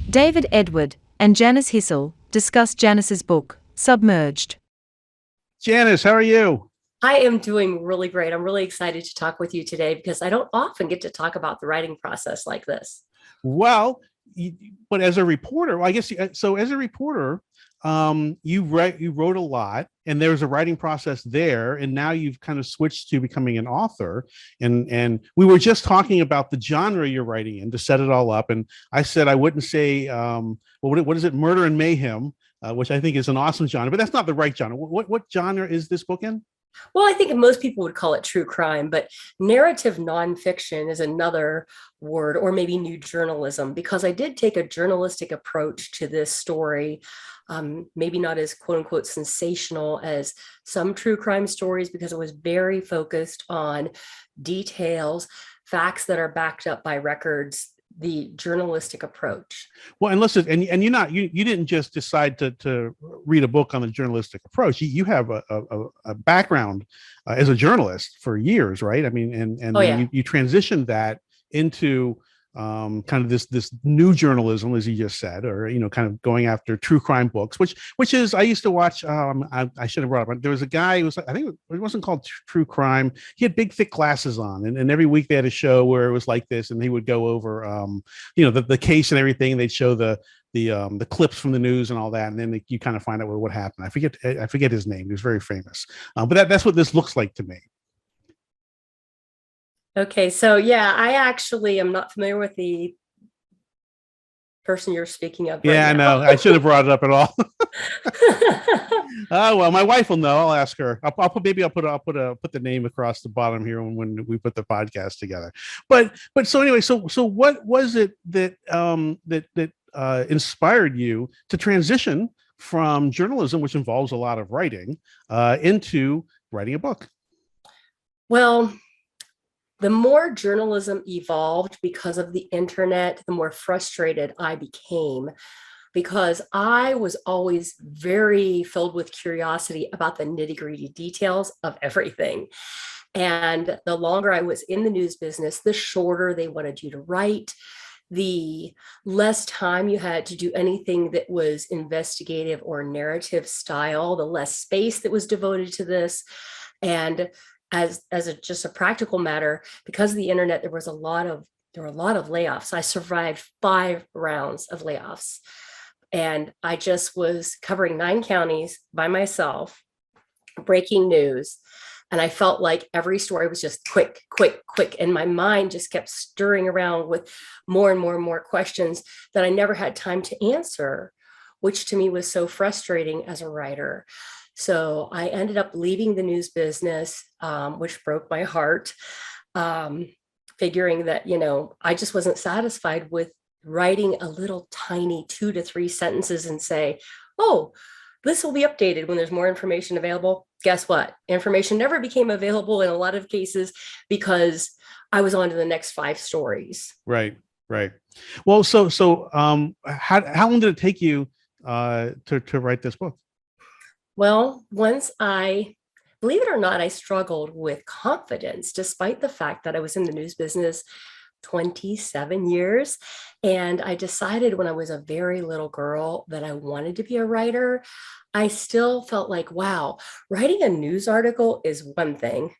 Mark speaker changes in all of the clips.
Speaker 1: David Edward and Janice Hisle discuss Janice's book, Submerged.
Speaker 2: Janice, how are you?
Speaker 3: I am doing really great. I'm really excited to talk with you today because I don't often get to talk about the writing process like this.
Speaker 2: Well, but as a reporter, well, I guess so. As a reporter, you wrote a lot, and there was a writing process there, and now you've kind of switched to becoming an author. And we were just talking about the genre you're writing in to set it all up. And I said I wouldn't say, well, what is it, murder and mayhem, which I think is an awesome genre, but that's not the right genre. What genre is this book in?
Speaker 3: Well, I think most people would call it true crime, but narrative nonfiction is another word, or maybe new journalism, because I did take a journalistic approach to this story. Maybe not as quote unquote sensational as some true crime stories, because it was very focused on details, facts that are backed up by records, the journalistic approach.
Speaker 2: Well, and listen, and you didn't just decide to read a book on the journalistic approach. You have a background as a journalist for years, right? I mean, and
Speaker 3: Oh,
Speaker 2: then
Speaker 3: yeah.
Speaker 2: you transitioned that into kind of this new journalism, as you just said, or kind of going after true crime books, which is I used to watch. I should have brought up. There was a guy who was, I think it wasn't called True Crime. He had big thick glasses on, and every week they had a show where it was like this, and he would go over the case and everything. And they'd show the clips from the news and all that, and then you kind of find out what happened. I forget his name. He was very famous, but that's what this looks like to me.
Speaker 3: Okay, so yeah, I actually am not familiar with the person you're speaking of right
Speaker 2: Yeah, I
Speaker 3: now.
Speaker 2: know. I should have brought it up at all. Oh well, my wife will know. I'll ask her. I'll put the name across the bottom here when we put the podcast together. But so anyway, so what was it that inspired you to transition from journalism, which involves a lot of writing, into writing a book?
Speaker 3: Well, the more journalism evolved because of the internet, the more frustrated I became, because I was always very filled with curiosity about the nitty-gritty details of everything. And the longer I was in the news business, the shorter they wanted you to write, the less time you had to do anything that was investigative or narrative style, the less space that was devoted to this. And just a practical matter, because of the internet, there were a lot of layoffs. I survived 5 rounds of layoffs, and I just was covering 9 counties by myself, breaking news. And I felt like every story was just quick, quick, quick. And my mind just kept stirring around with more and more and more questions that I never had time to answer, which to me was so frustrating as a writer. So I ended up leaving the news business, which broke my heart, figuring that, I just wasn't satisfied with writing a little tiny 2 to 3 sentences and say, oh, this will be updated when there's more information available. Guess what? Information never became available in a lot of cases because I was on to the next 5 stories.
Speaker 2: Right, right. Well, how long did it take you to write this book?
Speaker 3: Well, believe it or not, I struggled with confidence, despite the fact that I was in the news business 27 years. And I decided when I was a very little girl that I wanted to be a writer. I still felt like, wow, writing a news article is one thing.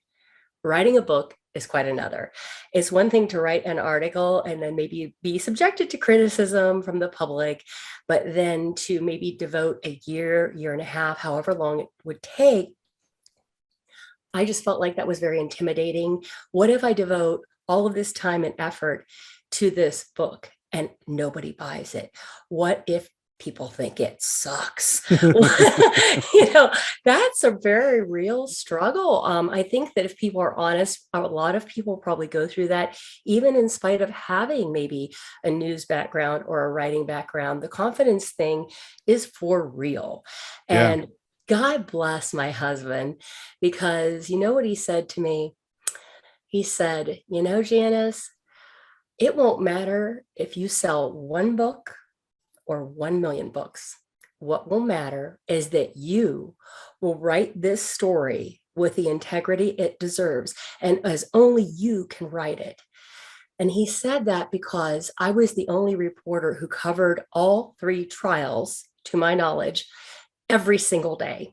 Speaker 3: Writing a book is quite another. It's one thing to write an article and then maybe be subjected to criticism from the public, but then to maybe devote a year, year and a half, however long it would take. I just felt like that was very intimidating. What if I devote all of this time and effort to this book and nobody buys it? What if people think it sucks? That's a very real struggle. I think that if people are honest, a lot of people probably go through that, even in spite of having maybe a news background or a writing background. The confidence thing is for real.
Speaker 2: Yeah.
Speaker 3: And God bless my husband, because you know what he said to me? He said, Janice, it won't matter if you sell one book or 1 million books. What will matter is that you will write this story with the integrity it deserves, and as only you can write it. And he said that because I was the only reporter who covered all 3 trials, to my knowledge, every single day,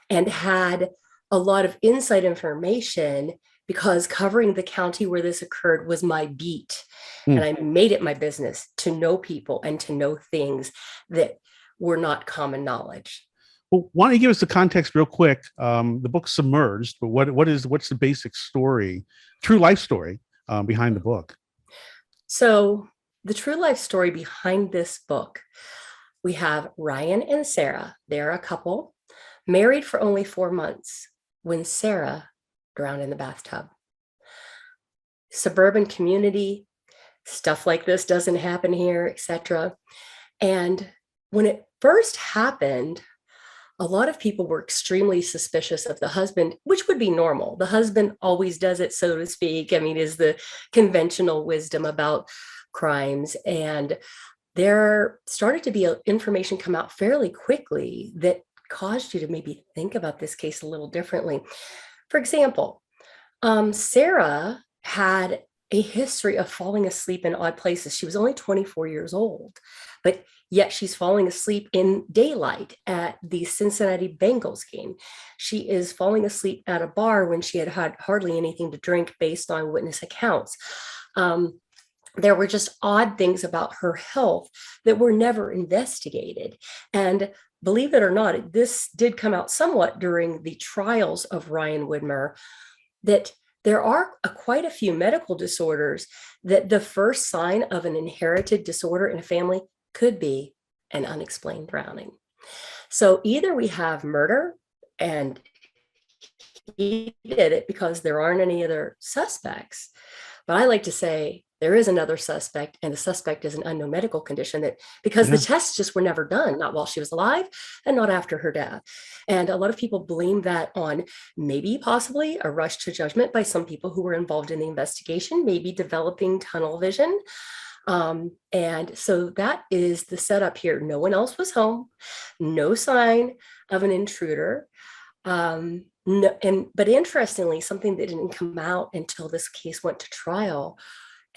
Speaker 3: and had a lot of inside information because covering the county where this occurred was my beat.
Speaker 2: Hmm.
Speaker 3: And I made it my business to know people and to know things that were not common knowledge.
Speaker 2: Well, why don't you give us the context real quick? The book's Submerged, but what's the basic story, true life story behind the book?
Speaker 3: So the true life story behind this book, we have Ryan and Sarah. They're a couple married for only 4 months when Sarah drowned in the bathtub. Suburban community, stuff like this doesn't happen here, etc. And when it first happened, a lot of people were extremely suspicious of the husband, which would be normal. The husband always does it, so to speak. I mean, is the conventional wisdom about crimes. And there started to be information come out fairly quickly that caused you to maybe think about this case a little differently. For example, Sarah had a history of falling asleep in odd places. She was only 24 years old, but yet she's falling asleep in daylight at the Cincinnati Bengals game. She is falling asleep at a bar when she had had hardly anything to drink based on witness accounts. There were just odd things about her health that were never investigated. And believe it or not, this did come out somewhat during the trials of Ryan Widmer, that there are quite a few medical disorders that the first sign of an inherited disorder in a family could be an unexplained drowning. So either we have murder and he did it because there aren't any other suspects. But I like to say there is another suspect, and the suspect is an unknown medical condition that because the tests just were never done, not while she was alive and not after her death. And a lot of people blame that on maybe possibly a rush to judgment by some people who were involved in the investigation, maybe developing tunnel vision. And so that is the setup here. No one else was home, no sign of an intruder. But interestingly, something that didn't come out until this case went to trial,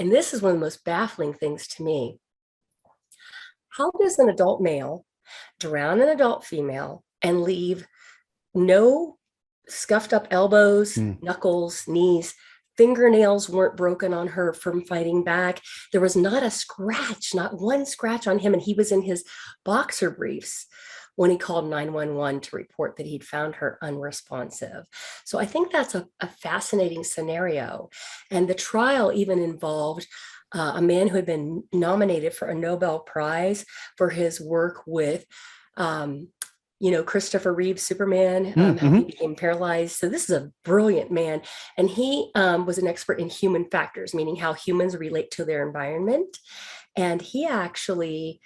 Speaker 3: and this is one of the most baffling things to me. How does an adult male drown an adult female and leave no scuffed up elbows, knuckles, knees? Fingernails weren't broken on her from fighting back. There was not a scratch, not one scratch on him, and he was in his boxer briefs when he called 911 to report that he'd found her unresponsive. So I think that's a fascinating scenario. And the trial even involved a man who had been nominated for a Nobel Prize for his work with Christopher Reeve's Superman, how he became paralyzed. So this is a brilliant man. And he was an expert in human factors, meaning how humans relate to their environment. And he actually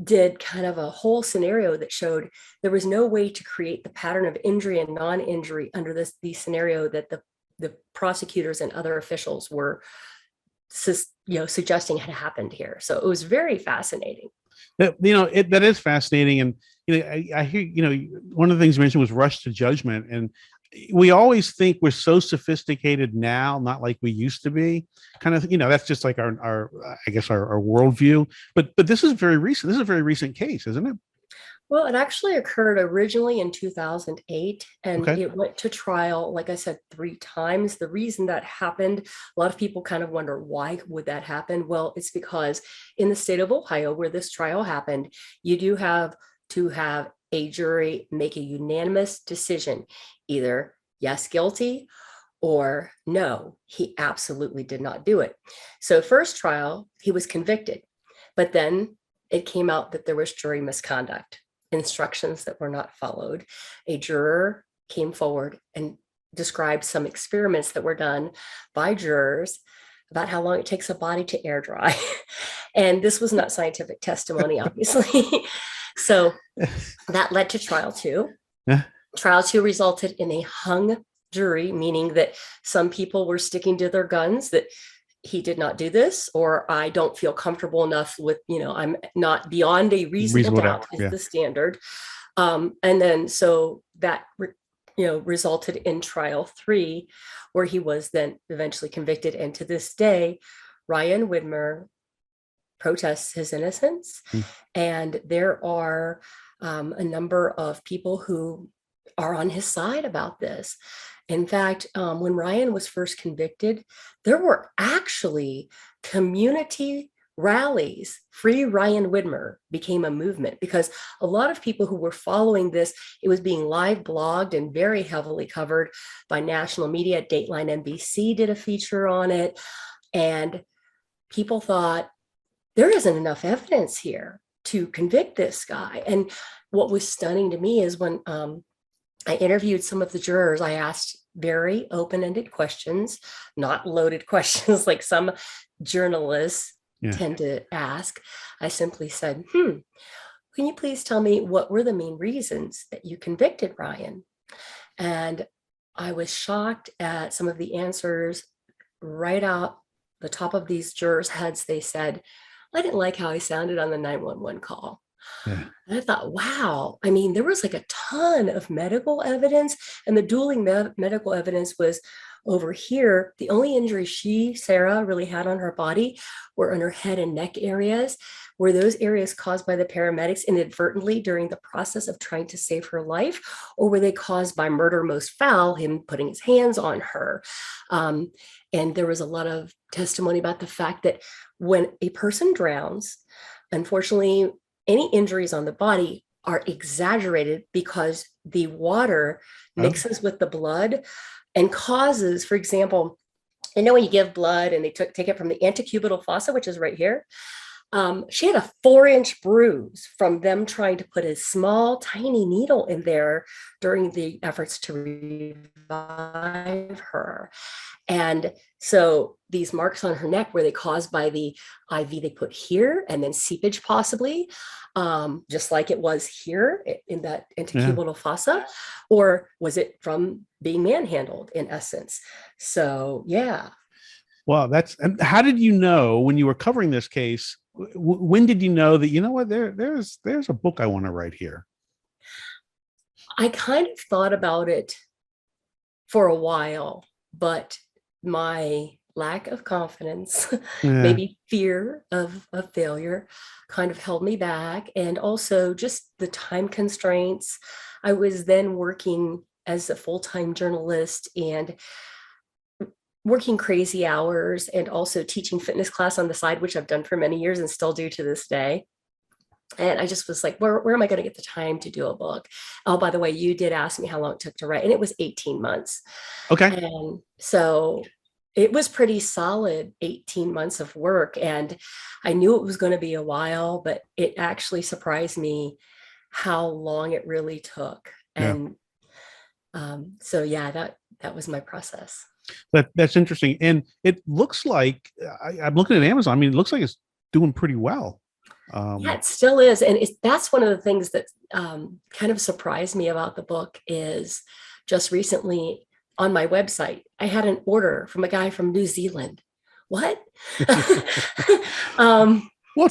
Speaker 3: did kind of a whole scenario that showed there was no way to create the pattern of injury and non-injury under the scenario that the prosecutors and other officials were suggesting had happened here. So it was very fascinating.
Speaker 2: That is fascinating. And I hear one of the things you mentioned was rush to judgment, and we always think we're so sophisticated now, not like we used to be. Kind of, that's just like our I guess our worldview. But this is very recent. This is a very recent case, isn't it?
Speaker 3: Well, it actually occurred originally in 2008, and
Speaker 2: Okay.
Speaker 3: it went to trial, like I said, 3 times. The reason that happened, a lot of people kind of wonder, why would that happen? Well, it's because in the state of Ohio, where this trial happened, you do have to have a jury make a unanimous decision, either yes, guilty, or no, he absolutely did not do it. So first trial, he was convicted, but then it came out that there was jury misconduct, instructions that were not followed. A juror came forward and described some experiments that were done by jurors about how long it takes a body to air dry. And this was not scientific testimony, obviously. So that led to trial 2.
Speaker 2: Yeah.
Speaker 3: Trial 2 resulted in a hung jury, meaning that some people were sticking to their guns, that he did not do this, or I don't feel comfortable enough with, I'm not beyond a reasonable doubt is the standard. And then so that resulted in trial 3, where he was then eventually convicted. And to this day, Ryan Widmer protests his innocence. And there are a number of people who are on his side about this. In fact, when Ryan was first convicted, there were actually community rallies. Free Ryan Widmer became a movement because a lot of people who were following this, it was being live blogged and very heavily covered by national media. Dateline NBC did a feature on it. And people thought, there isn't enough evidence here to convict this guy. And what was stunning to me is when I interviewed some of the jurors, I asked very open-ended questions, not loaded questions like some journalists tend to ask. I simply said, can you please tell me what were the main reasons that you convicted Ryan? And I was shocked at some of the answers. Right out the top of these jurors' heads, they said, I didn't like how he sounded on the 911 call. And I thought, wow, I mean, there was like a ton of medical evidence, and the dueling medical evidence was over here. The only injuries Sarah, really had on her body were on her head and neck areas. Were those areas caused by the paramedics inadvertently during the process of trying to save her life, or were they caused by murder most foul, him putting his hands on her? And there was a lot of testimony about the fact that when a person drowns, unfortunately, any injuries on the body are exaggerated because the water mixes with the blood and causes, for example, when you give blood and they take it from the antecubital fossa, which is right here, she had a 4-inch bruise from them trying to put a small, tiny needle in there during the efforts to revive her. And so these marks on her neck, were they caused by the IV they put here and then seepage possibly, just like it was here in that antecubital fossa, or was it from being manhandled in essence? So, yeah.
Speaker 2: Well, and how did you know when you were covering this case? When did you know that, you know what, there's a book I want to write here?
Speaker 3: I kind of thought about it for a while, but my lack of confidence, maybe fear of failure, kind of held me back. And also just the time constraints. I was then working as a full-time journalist and working crazy hours, and also teaching fitness class on the side, which I've done for many years and still do to this day. And I just was like, where am I going to get the time to do a book? Oh, by the way, you did ask me how long it took to write, and it was 18 months.
Speaker 2: Okay.
Speaker 3: And so it was pretty solid 18 months of work. And I knew it was going to be a while, but it actually surprised me how long it really took. And so, yeah, that was my process.
Speaker 2: That's interesting. And it looks like, I'm looking at Amazon, I mean, it looks like it's doing pretty well.
Speaker 3: Yeah, it still is. And that's one of the things that kind of surprised me about the book is just recently on my website, I had an order from a guy from New Zealand. What?
Speaker 2: Well,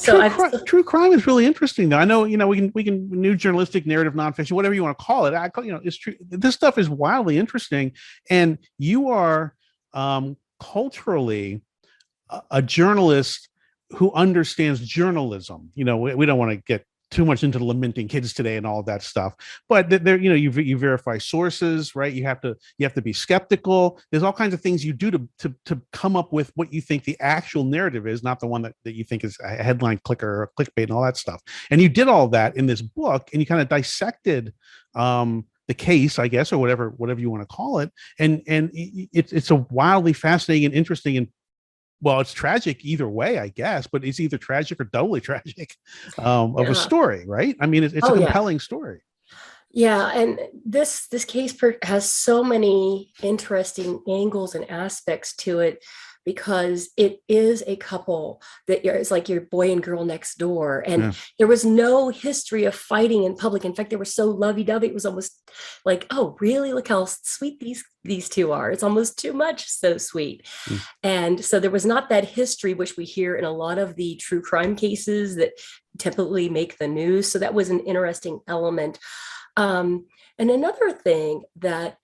Speaker 2: true crime is really interesting, though. I know, we can new journalistic, narrative, nonfiction, whatever you want to call it. It's true. This stuff is wildly interesting, and you are culturally a journalist who understands journalism. We don't want to get too much into lamenting kids today and all of that stuff, but there, you verify sources, right? You have to be skeptical. There's all kinds of things you do to come up with what you think the actual narrative is, not the one that you think is a headline clicker or clickbait and all that stuff. And you did all that in this book, and you kind of dissected the case, I guess, or whatever you want to call it. And it's a wildly fascinating and interesting, and well, it's tragic either way, I guess, but it's either tragic or doubly tragic of a story, right? I mean, it's a compelling story.
Speaker 3: Yeah, and this case has so many interesting angles and aspects to it, because it is a couple that is like your boy and girl next door. And there was no history of fighting in public. In fact, they were so lovey-dovey. It was almost like, oh, really? Look how sweet these two are. It's almost too much so sweet. And so there was not that history, which we hear in a lot of the true crime cases that typically make the news. So that was an interesting element. And another thing that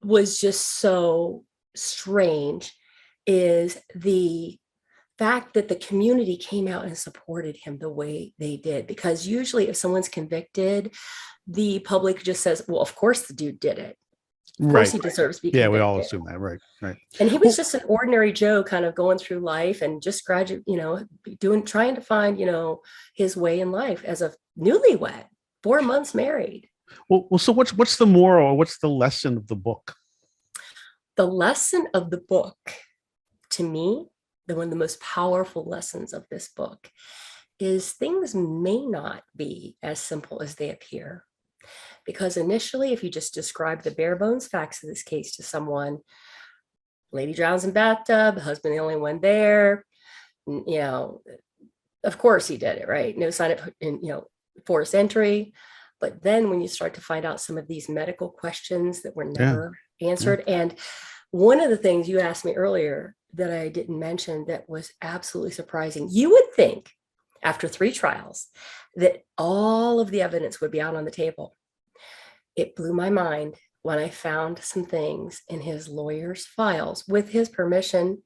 Speaker 3: was just so strange is the fact that the community came out and supported him the way they did, because usually if someone's convicted, the public just says, well, of course the dude did it. Of course he deserves to be
Speaker 2: Yeah,
Speaker 3: convicted.
Speaker 2: we all assume that. Right.
Speaker 3: And he was just an ordinary Joe kind of going through life and just trying to find, his way in life as a newlywed, 4 months married.
Speaker 2: Well, so what's the moral, or what's the lesson of the book?
Speaker 3: The lesson of the book, to me, one of the most powerful lessons of this book is things may not be as simple as they appear. Because initially, if you just describe the bare bones facts of this case to someone, lady drowns in bathtub, husband the only one there, of course he did it, right? No sign of, forced entry. But then when you start to find out some of these medical questions that were never answered, and one of the things you asked me earlier that I didn't mention that was absolutely surprising, you would think after 3 trials that all of the evidence would be out on the table. It blew my mind when I found some things in his lawyer's files with his permission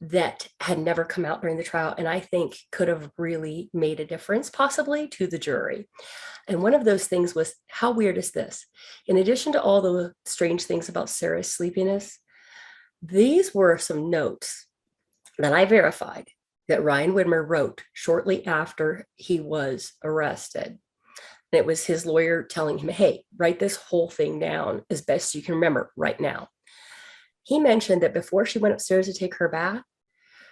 Speaker 3: that had never come out during the trial, and I think could have really made a difference possibly to the jury. And one of those things was, how weird is this? In addition to all the strange things about Sarah's sleepiness, these were some notes that I verified that Ryan Widmer wrote shortly after he was arrested. And it was his lawyer telling him, hey, write this whole thing down as best you can remember right now. He mentioned that before she went upstairs to take her bath,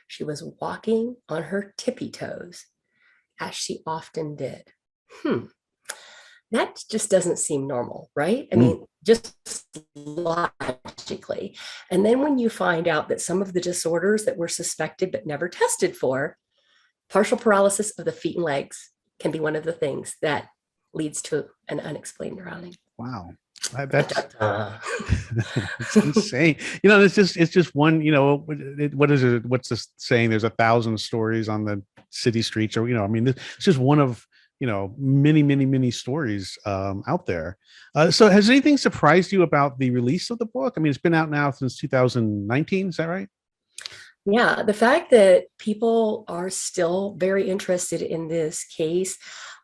Speaker 3: she was walking on her tippy toes, as she often did. That just doesn't seem normal, right? I mean, just logically. And then when you find out that some of the disorders that were suspected but never tested for, partial paralysis of the feet and legs can be one of the things that leads to an unexplained drowning.
Speaker 2: Wow. That's it's insane. It's just one, what is it? What's this saying? There's 1,000 stories on the city streets, or, it's just one of, many, many, many stories out there. So has anything surprised you about the release of the book? I mean, it's been out now since 2019. Is that right?
Speaker 3: Yeah, the fact that people are still very interested in this case.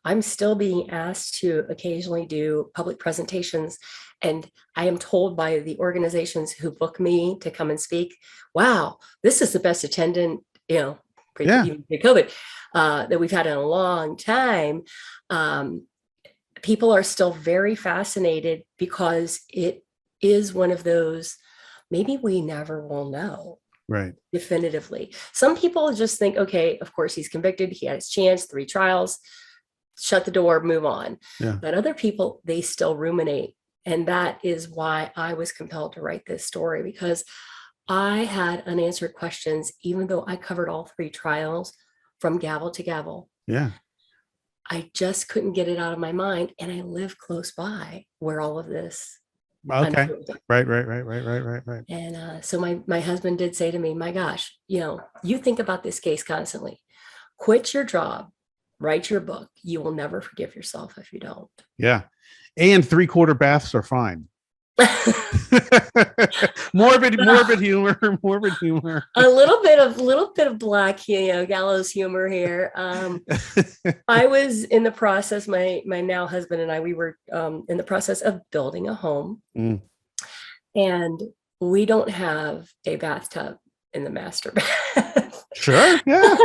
Speaker 3: I'm still being asked to occasionally do public presentations, and I am told by the organizations who book me to come and speak, wow, this is the best attendant, pre-COVID, that we've had in a long time. People are still very fascinated because it is one of those, maybe we never will know.
Speaker 2: Right.
Speaker 3: Definitively. Some people just think, okay, of course he's convicted. He had his chance, 3 trials, shut the door, move on.
Speaker 2: Yeah.
Speaker 3: But other people, they still ruminate. And that is why I was compelled to write this story, because I had unanswered questions, even though I covered all 3 trials from gavel to gavel.
Speaker 2: Yeah.
Speaker 3: I just couldn't get it out of my mind. And I live close by where all of this.
Speaker 2: Okay. Right.
Speaker 3: And so my husband did say to me, my gosh, you think about this case constantly. Quit your job, write your book. You will never forgive yourself if you don't.
Speaker 2: Yeah. And 3/4 baths are fine. morbid humor.
Speaker 3: A little bit of black, gallows humor here. I was in the process, my now husband and I, we were in the process of building a home, and we don't have a bathtub in the master bath.
Speaker 2: Sure. Yeah.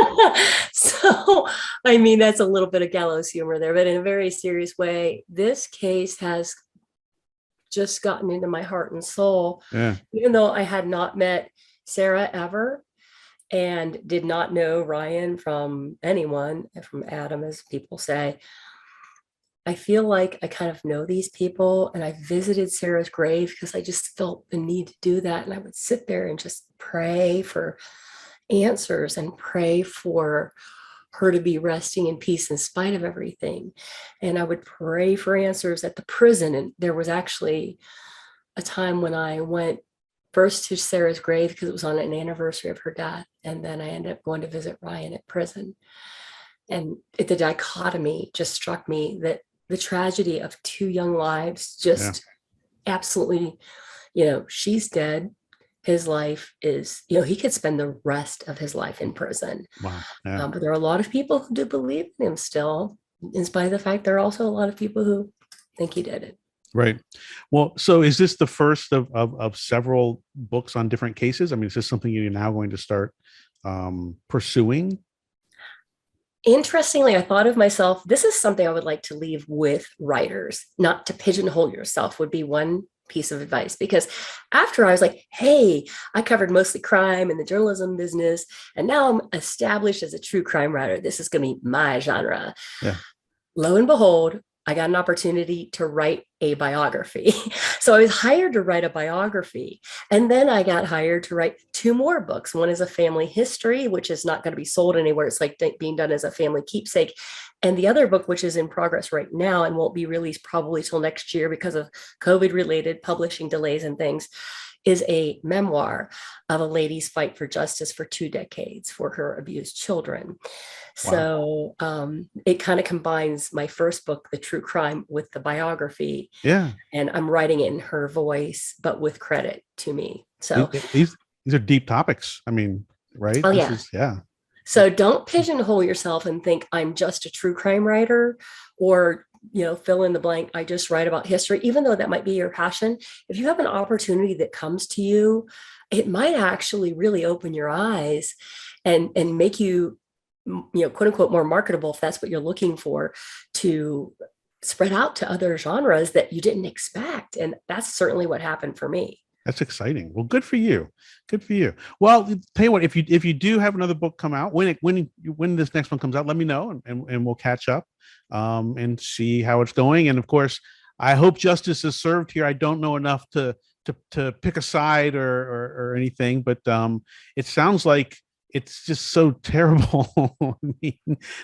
Speaker 3: So, I mean, that's a little bit of gallows humor there, but in a very serious way, this case has just gotten into my heart and soul.
Speaker 2: Yeah.
Speaker 3: Even though I had not met Sarah ever and did not know Ryan from anyone, from Adam, as people say, I feel like I kind of know these people, and I visited Sarah's grave because I just felt the need to do that. And I would sit there and just pray for answers and pray for her to be resting in peace in spite of everything. And I would pray for answers at the prison. And there was actually a time when I went first to Sarah's grave because it was on an anniversary of her death. And then I ended up going to visit Ryan at prison. And the dichotomy just struck me, that the tragedy of 2 young lives just absolutely, she's dead. his life is, he could spend the rest of his life in prison.
Speaker 2: Wow. Yeah.
Speaker 3: But there are a lot of people who do believe in him still, in spite of the fact there are also a lot of people who think he did it.
Speaker 2: Right. Well, so is this the first of several books on different cases? I mean, is this something you're now going to start pursuing?
Speaker 3: Interestingly, I thought of myself, this is something I would like to leave with writers, not to pigeonhole yourself would be one piece of advice. Because after I was like, hey, I covered mostly crime in the journalism business, and now I'm established as a true crime writer. This is going to be my genre.
Speaker 2: Yeah.
Speaker 3: Lo and behold, I got an opportunity to write a biography. So I was hired to write a biography. And then I got hired to write 2 more books. One is a family history, which is not going to be sold anywhere. It's like being done as a family keepsake. And the other book, which is in progress right now and won't be released probably till next year because of COVID-related publishing delays and things, is a memoir of a lady's fight for justice for 2 decades for her abused children. Wow. So it kind of combines my first book, the true crime, with the biography.
Speaker 2: Yeah.
Speaker 3: And I'm writing it in her voice, but with credit to me. So
Speaker 2: these are deep topics. I mean, right?
Speaker 3: Oh, yeah.
Speaker 2: Yeah.
Speaker 3: So don't pigeonhole yourself and think I'm just a true crime writer or, fill in the blank. I just write about history, even though that might be your passion. If you have an opportunity that comes to you, it might actually really open your eyes and make you, quote unquote, more marketable, if that's what you're looking for, to spread out to other genres that you didn't expect. And that's certainly what happened for me.
Speaker 2: That's exciting. Well, good for you. Good for you. Well, tell you what, if you do have another book come out, when this next one comes out, let me know and we'll catch up and see how it's going. And of course, I hope justice is served here. I don't know enough to pick a side or anything, but it sounds like it's just so terrible.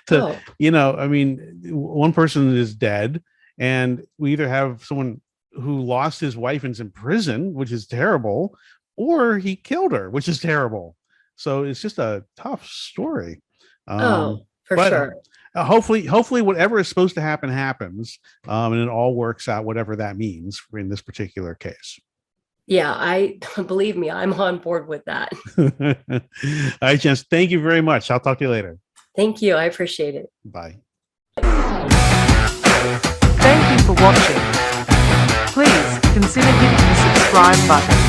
Speaker 2: One person is dead, and we either have someone who lost his wife and is in prison, which is terrible, or he killed her, which is terrible. So it's just a tough story.
Speaker 3: For sure.
Speaker 2: Hopefully whatever is supposed to happen happens, and it all works out, whatever that means in this particular case.
Speaker 3: Yeah, believe me, I'm on board with that.
Speaker 2: All right, Janice, thank you very much. I'll talk to you later.
Speaker 3: Thank you. I appreciate it.
Speaker 2: Bye.
Speaker 1: Thank you for watching. Please consider hitting the subscribe button